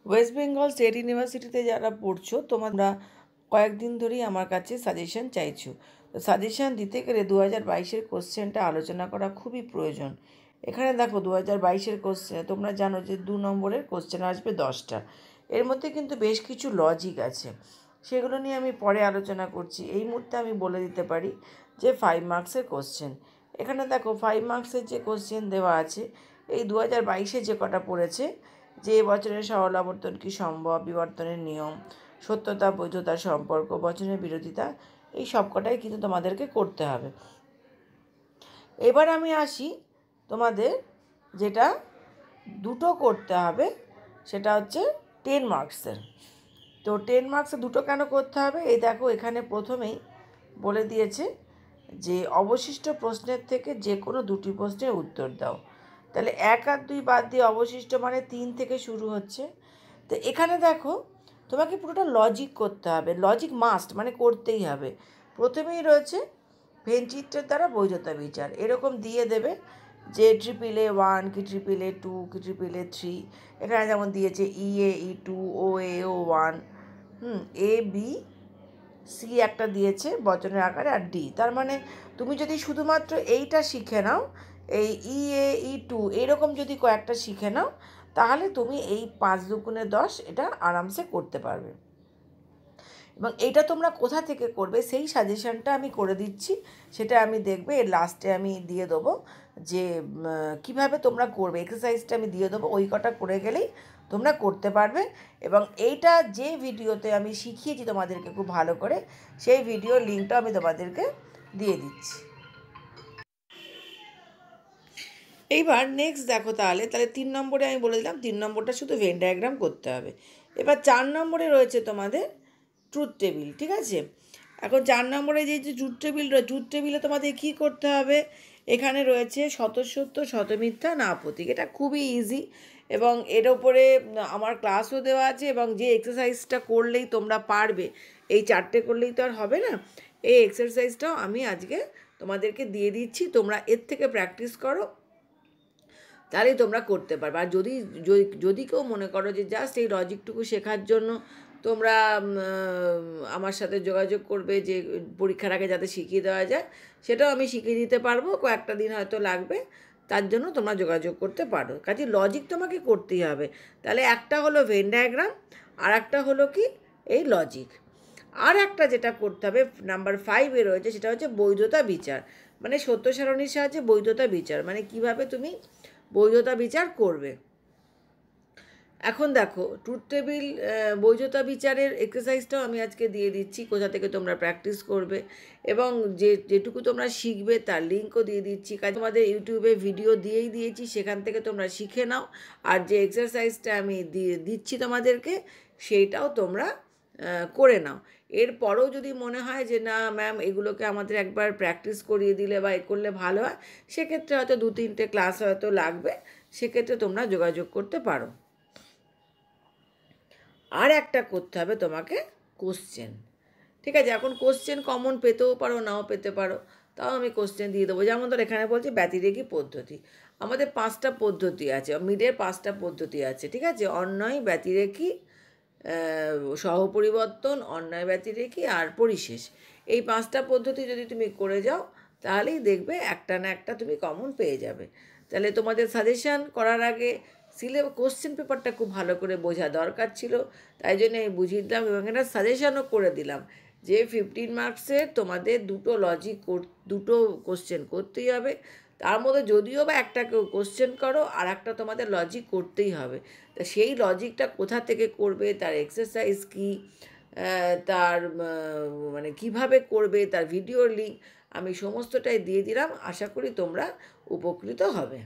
West Bengal state ইউনিভার্সিটিতে যারা পড়ছো তোমরা কয়েকদিন ধরেই আমার কাছে সাজেশন চাইছো। তো সাজেশন দিতে গেলে 2022-এর কোশ্চেনটা আলোচনা করা খুবই প্রয়োজন। এখানে দেখো 2022-এর কোশ্চেন তোমরা জানো যে 2 নম্বরের কোশ্চেন আসবে 10টা। এর মধ্যে কিন্তু বেশ কিছু লজিক আছে, সেগুলো নিয়ে আমি পরে আলোচনা করছি। এই মুহূর্তে আমি বলে দিতে পারি যে 5 মার্কসের কোশ্চেন। এখানে দেখো 5 মার্কসের যে কোশ্চেন দেওয়া আছে, এই 2022-এ যে কটা পড়েছে, যে বচনের সরল আবর্তন কি সম্ভব, বিবর্তনের নিয়ম, সত্যতা বৈধতার সম্পর্ক, বচনের বিরোধিতা, এই সব কটাই কিন্তু তোমাদেরকে করতে হবে। এবার আমি আসি তোমাদের যেটা দুটো করতে হবে, সেটা হচ্ছে 10 মার্কসের। তো 10 মার্কসে দুটো কেন করতে হবে, এই দেখো এখানে প্রথমেই বলে দিয়েছে যে অবশিষ্ট প্রশ্নের থেকে যে কোনো দুটি প্রশ্নের উত্তর দাও। তাহলে 1 আর 2 বাদ দিয়ে অবশিষ্ট মানে 3 থেকে শুরু হচ্ছে। তো এখানে দেখো তোমাকে পুরোটা লজিক করতে হবে, লজিক মাস্ট মানে করতেই হবে। প্রথমেই রয়েছে ভেনচিত্রের দ্বারা বৈধতা বিচার, এরকম দিয়ে দেবে যে AAA1 কি AAA2 কি AAA3। এখানে যেমন দিয়েছে EA E2 OA O1, AB C একটা দিয়েছে বচনের আকারে, আর D। তার মানে তুমি যদি শুধুমাত্র এইটা শিখে নাও, এই EA E2 এইরকম যদি কয়েকটা শিখে নাও, তাহলে তুমি এই 5 দুগুণে 10 এটা আরামসে করতে পারবে। এবং এইটা তোমরা কোথা থেকে করবে সেই সাজেশনটা আমি করে দিচ্ছি, সেটা আমি দেখবে এর লাস্টে আমি দিয়ে দেবো যে কিভাবে তোমরা করবে। এক্সারসাইজটা আমি দিয়ে দেবো, ওই কটা করে গেলেই তোমরা করতে পারবে। এবং এইটা যে ভিডিওতে আমি শিখিয়েছি তোমাদেরকে খুব ভালো করে, সেই ভিডিওর লিঙ্কটা আমি তোমাদেরকে দিয়ে দিচ্ছি। এইবার নেক্সট দেখো, তাহলে 3 নম্বরে আমি বলে দিলাম 3 নম্বরটা শুধু ভেন ডায়াগ্রাম করতে হবে। এবার 4 নম্বরে রয়েছে তোমাদের ট্রুথ টেবিল, ঠিক আছে। এখন 4 নম্বরে যে ট্রুথ টেবিল রয়েছে, ট্রুথ টেবিলে তোমাদের কী করতে হবে, এখানে রয়েছে শতসত্য শতমিথ্যা না প্রতীক। এটা খুবই ইজি এবং এর ওপরে আমার ক্লাসও দেওয়া আছে, এবং যে এক্সারসাইজটা করলেই তোমরা পারবে, এই 4টে করলেই তো আর হবে না, এই এক্সারসাইজটাও আমি আজকে তোমাদেরকে দিয়ে দিচ্ছি। তোমরা এর থেকে প্র্যাকটিস করো, তাহলেই তোমরা করতে পারবে। আর যদি কেউ মনে করো যে জাস্ট এই লজিকটুকু শেখার জন্য তোমরা আমার সাথে যোগাযোগ করবে, যে পরীক্ষার আগে যাতে শিখিয়ে দেওয়া যায়, সেটাও আমি শিখিয়ে দিতে পারবো। কয়েকটা দিন হয়তো লাগবে, তার জন্য তোমরা যোগাযোগ করতে পারো। কাজে লজিক তোমাকে করতেই হবে। তাহলে একটা হলো ভেন ডায়াগ্রাম, আর একটা হলো কি এই লজিক। আর একটা যেটা করতে হবে নাম্বার 5-এ রয়েছে, সেটা হচ্ছে বৈধতা বিচার, মানে সত্য সারণীর সাহায্যে বৈধতা বিচার, মানে কিভাবে তুমি বৈধতা বিচার করবে। এখন দেখো ট্রুথ টেবিল বৈধতা বিচারের এক্সারসাইজটাও আমি আজকে দিয়ে দিচ্ছি, কোথা থেকে তোমরা প্র্যাকটিস করবে এবং যেটুকু তোমরা শিখবে তার লিঙ্কও দিয়ে দিচ্ছি। কাজে তোমাদের ইউটিউবে ভিডিও দিয়েই দিয়েছি, সেখান থেকে তোমরা শিখে নাও। আর যে এক্সারসাইজটা আমি দিচ্ছি তোমাদেরকে, সেইটাও তোমরা করে নাও। এরপরেও যদি মনে হয় যে না ম্যাম এগুলোকে আমাদের একবার প্র্যাকটিস করিয়ে দিলে বা এ করলে ভালো হয়, সেক্ষেত্রে হয়তো 2-3টে ক্লাস হয়তো লাগবে, সেক্ষেত্রে তোমরা যোগাযোগ করতে পারো। আর একটা করতে হবে তোমাকে কোশ্চেন, ঠিক আছে। এখন কোশ্চেন কমন পেতেও পারো, নাও পেতে পারো, তাও আমি কোশ্চেন দিয়ে দেবো। যেমন ধর এখানে বলছি ব্যতিরেকি পদ্ধতি, আমাদের 5টা পদ্ধতি আছে, মিডের 5টা পদ্ধতি আছে, ঠিক আছে। অন্যয়, ব্যতিরেকি, সহপরিবর্তন, অন্যয় ব্যতিরেকি আর পরিশেষ। এই 5টা পদ্ধতি যদি তুমি করে যাও, তাহলেই দেখবে একটা না একটা তুমি কমন পেয়ে যাবে। তাহলে তোমাদের সাজেশান করার আগে কোশ্চেন পেপারটা খুব ভালো করে বোঝা দরকার ছিল, তাই জন্য আমি বুঝিয়ে দিলাম এবং এটা সাজেশানও করে দিলাম যে 15 মার্কসের তোমাদের দুটো কোশ্চেন করতেই হবে। তার মধ্যে যদিও বা একটা কেউ কোশ্চেন করো, আর একটা তোমাদের লজিক করতেই হবে। তা সেই লজিকটা কোথা থেকে করবে, তার এক্সারসাইজ কী, তার মানে কিভাবে করবে, তার ভিডিওর লিঙ্ক আমি সমস্তটাই দিয়ে দিলাম। আশা করি তোমরা উপকৃত হবে।